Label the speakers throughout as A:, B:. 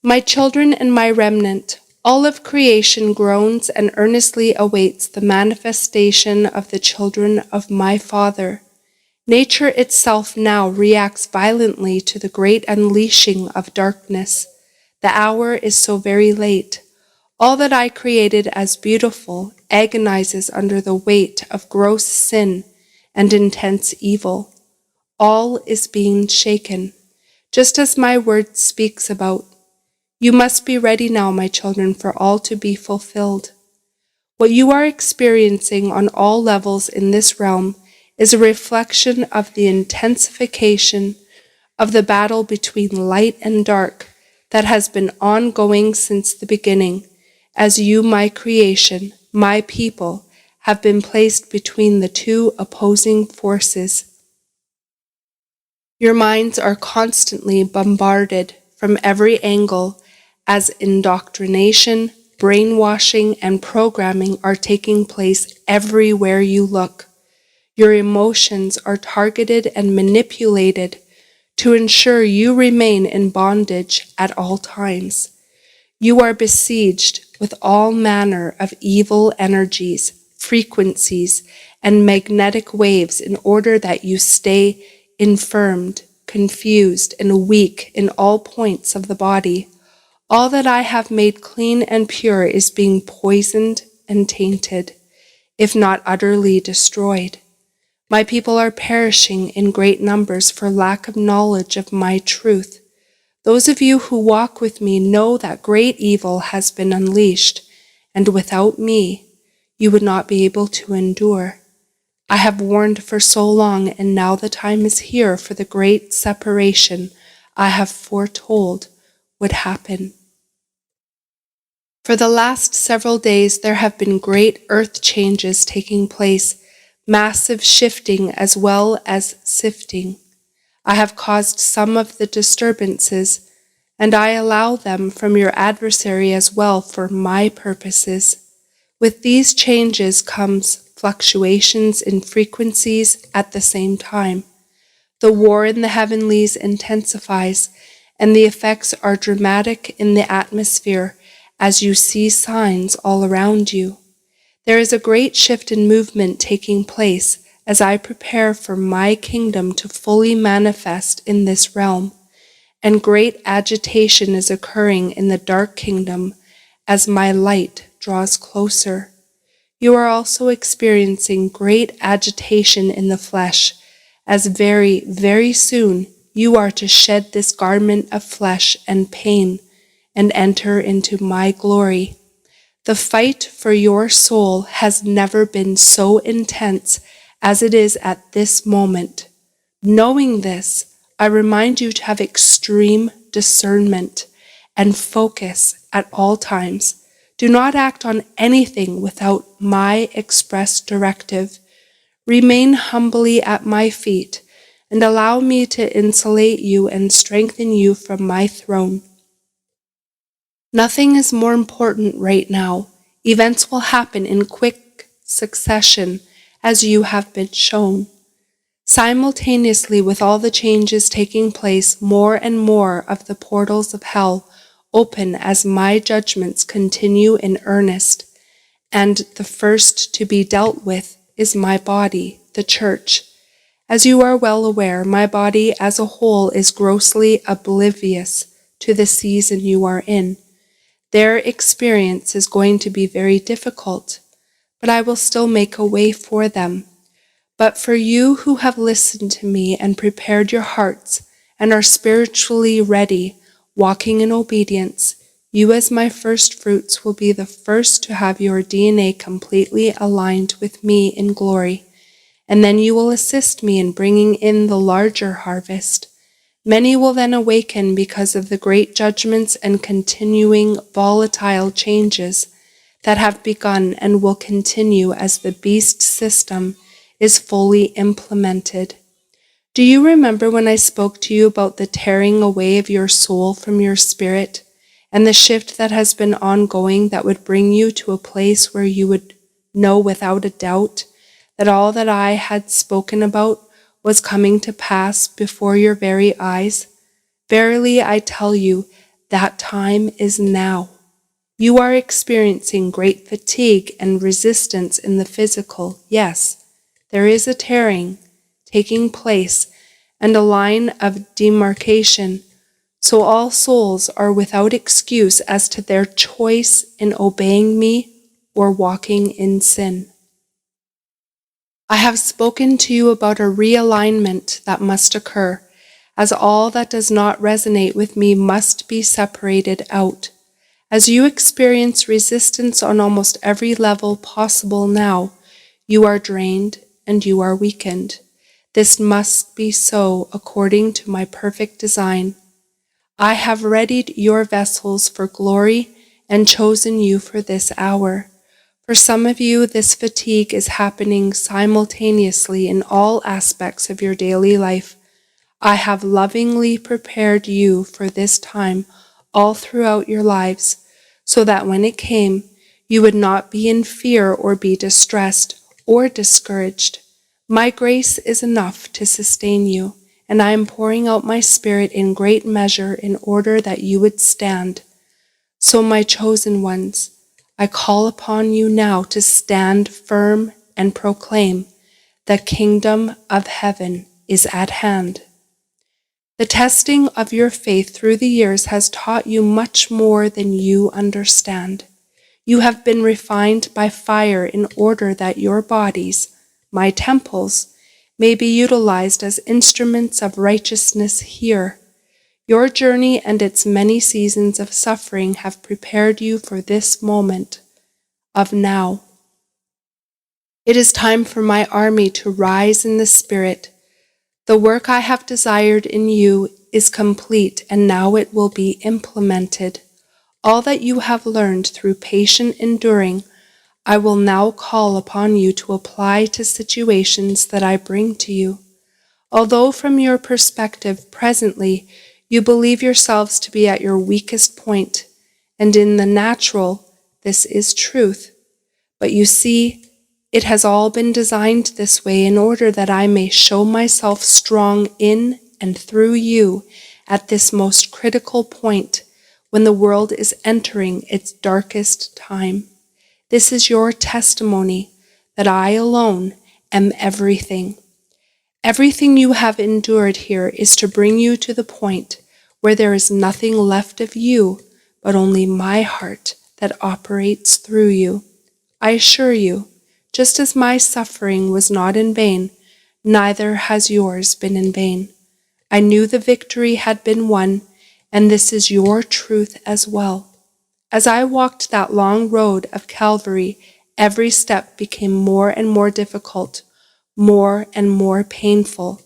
A: My children and my remnant, all of creation groans and earnestly awaits the manifestation of the children of my Father. Nature itself now reacts violently to the great unleashing of darkness. The hour is so very late. All that I created as beautiful agonizes under the weight of gross sin and intense evil. All is being shaken, just as my word speaks about. You must be ready now, my children, for all to be fulfilled. What you are experiencing on all levels in this realm is a reflection of the intensification of the battle between light and dark that has been ongoing since the beginning, as you, my creation, my people, have been placed between the two opposing forces. Your minds are constantly bombarded from every angle as indoctrination, brainwashing, and programming are taking place everywhere you look. Your emotions are targeted and manipulated to ensure you remain in bondage at all times. You are besieged with all manner of evil energies, frequencies, and magnetic waves in order that you stay infirmed, confused, and weak in all points of the body. All that I have made clean and pure is being poisoned and tainted, if not utterly destroyed. My people are perishing in great numbers for lack of knowledge of my truth. Those of you who walk with me know that great evil has been unleashed, and without me, you would not be able to endure. I have warned for so long, and now the time is here for the great separation I have foretold would happen. For the last several days, there have been great earth changes taking place, massive shifting as well as sifting. I have caused some of the disturbances, and I allow them from your adversary as well for my purposes. With these changes comes fluctuations in frequencies at the same time. The war in the heavenlies intensifies, and the effects are dramatic in the atmosphere as you see signs all around you. There is a great shift in movement taking place as I prepare for my kingdom to fully manifest in this realm, and great agitation is occurring in the dark kingdom as my light draws closer. You are also experiencing great agitation in the flesh, as very, very soon you are to shed this garment of flesh and pain and enter into my glory. The fight for your soul has never been so intense as it is at this moment. Knowing this, I remind you to have extreme discernment and focus at all times. Do not act on anything without my express directive. Remain humbly at my feet and allow me to insulate you and strengthen you from my throne. Nothing is more important right now. Events will happen in quick succession as you have been shown. Simultaneously with all the changes taking place, more and more of the portals of hell open as my judgments continue in earnest, and the first to be dealt with is my body, the church. As you are well aware, my body as a whole is grossly oblivious to the season you are in. Their experience is going to be very difficult, but I will still make a way for them. But for you who have listened to me and prepared your hearts and are spiritually ready, walking in obedience, you as my first fruits will be the first to have your DNA completely aligned with me in glory, and then you will assist me in bringing in the larger harvest. Many will then awaken because of the great judgments and continuing volatile changes that have begun and will continue as the beast system is fully implemented. Do you remember when I spoke to you about the tearing away of your soul from your spirit and the shift that has been ongoing that would bring you to a place where you would know without a doubt that all that I had spoken about was coming to pass before your very eyes? Verily I tell you That time is now. You are experiencing great fatigue and resistance in the physical. Yes, there is a tearing taking place and a line of demarcation, so all souls are without excuse as to their choice in obeying me or walking in sin. I have spoken to you about a realignment that must occur, as all that does not resonate with me must be separated out. As you experience resistance on almost every level possible now, you are drained and you are weakened. This must be so according to my perfect design. I have readied your vessels for glory and chosen you for this hour. For some of you, this fatigue is happening simultaneously in all aspects of your daily life. I have lovingly prepared you for this time all throughout your lives, so that when it came, you would not be in fear or be distressed or discouraged. My grace is enough to sustain you, and I am pouring out my Spirit in great measure in order that you would stand. So, my chosen ones, I call upon you now to stand firm and proclaim, the kingdom of heaven is at hand. The testing of your faith through the years has taught you much more than you understand. You have been refined by fire in order that your bodies, my temples, may be utilized as instruments of righteousness here. Your journey and its many seasons of suffering have prepared you for this moment of now. It is time for my army to rise in the Spirit. The work I have desired in you is complete, and now it will be implemented. All that you have learned through patient enduring, I will now call upon you to apply to situations that I bring to you. Although from your perspective presently you believe yourselves to be at your weakest point, and in the natural this is truth, but you see, it has all been designed this way in order that I may show myself strong in and through you at this most critical point when the world is entering its darkest time. This is your testimony that I alone am everything. Everything you have endured here is to bring you to the point where there is nothing left of you but only my heart that operates through you. I assure you, just as my suffering was not in vain, neither has yours been in vain. I knew the victory had been won, and this is your truth as well. As I walked that long road of Calvary, every step became more and more difficult, more and more painful.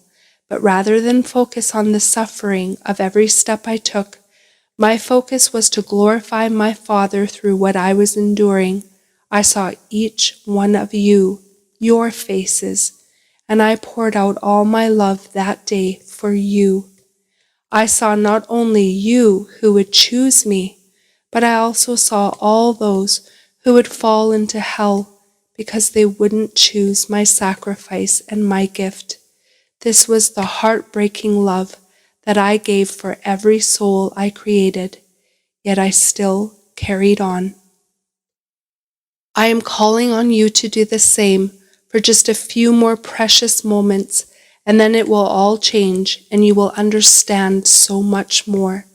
A: But rather than focus on the suffering of every step I took, my focus was to glorify my Father through what I was enduring. I saw each one of you, your faces, and I poured out all my love that day for you. I saw not only you who would choose me, but I also saw all those who would fall into hell because they wouldn't choose my sacrifice and my gift. This was the heartbreaking love that I gave for every soul I created, yet I still carried on. I am calling on you to do the same for just a few more precious moments, and then it will all change and you will understand so much more.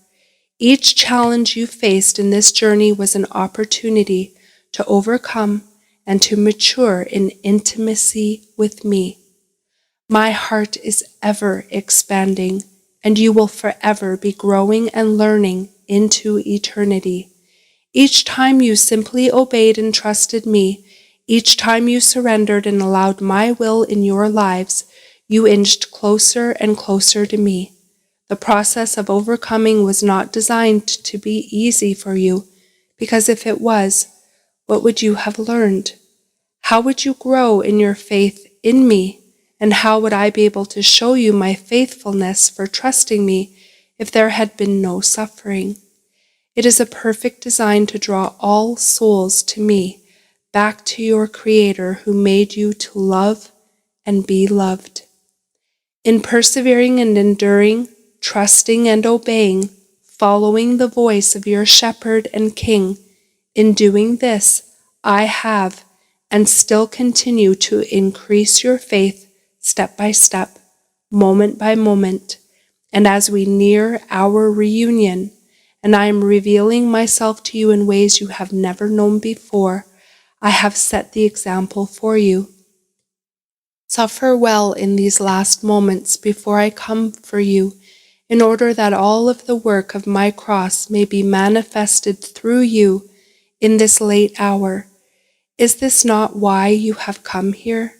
A: Each challenge you faced in this journey was an opportunity to overcome and to mature in intimacy with me. My heart is ever expanding, and you will forever be growing and learning into eternity. Each time you simply obeyed and trusted me, each time you surrendered and allowed my will in your lives, you inched closer and closer to me. The process of overcoming was not designed to be easy for you, because if it was, what would you have learned? How would you grow in your faith in me? And how would I be able to show you my faithfulness for trusting me if there had been no suffering? It is a perfect design to draw all souls to me, back to your Creator who made you to love and be loved. In persevering and enduring, trusting and obeying, following the voice of your shepherd and king. In doing this, I have and still continue to increase your faith step by step, moment by moment. And as we near our reunion, and I am revealing myself to you in ways you have never known before, I have set the example for you. Suffer well in these last moments before I come for you, in order that all of the work of my cross may be manifested through you in this late hour. Is this not why you have come here?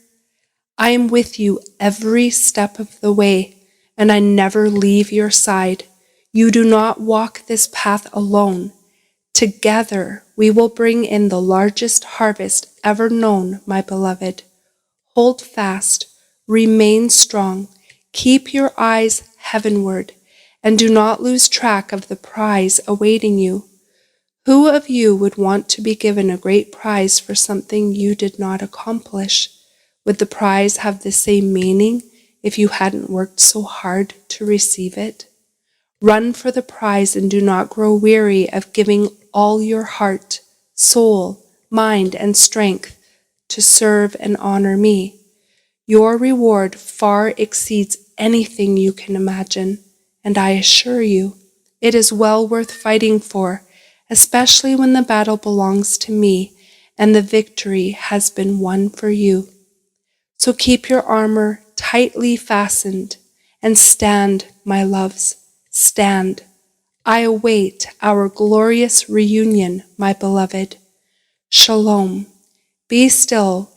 A: I am with you every step of the way, and I never leave your side. You do not walk this path alone. Together we will bring in the largest harvest ever known, my beloved. Hold fast, remain strong, keep your eyes heavenward, and do not lose track of the prize awaiting you. Who of you would want to be given a great prize for something you did not accomplish? Would the prize have the same meaning if you hadn't worked so hard to receive it? Run for the prize and do not grow weary of giving all your heart, soul, mind, and strength to serve and honor me. Your reward far exceeds anything you can imagine, and I assure you, it is well worth fighting for, especially when the battle belongs to me and the victory has been won for you. So keep your armor tightly fastened and stand, my loves, stand. I await our glorious reunion, my beloved. Shalom. Be still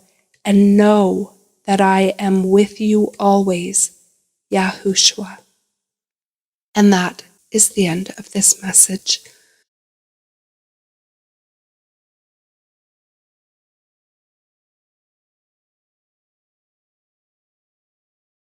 A: and know that I am with you always, Yahushua. And that is the end of this message.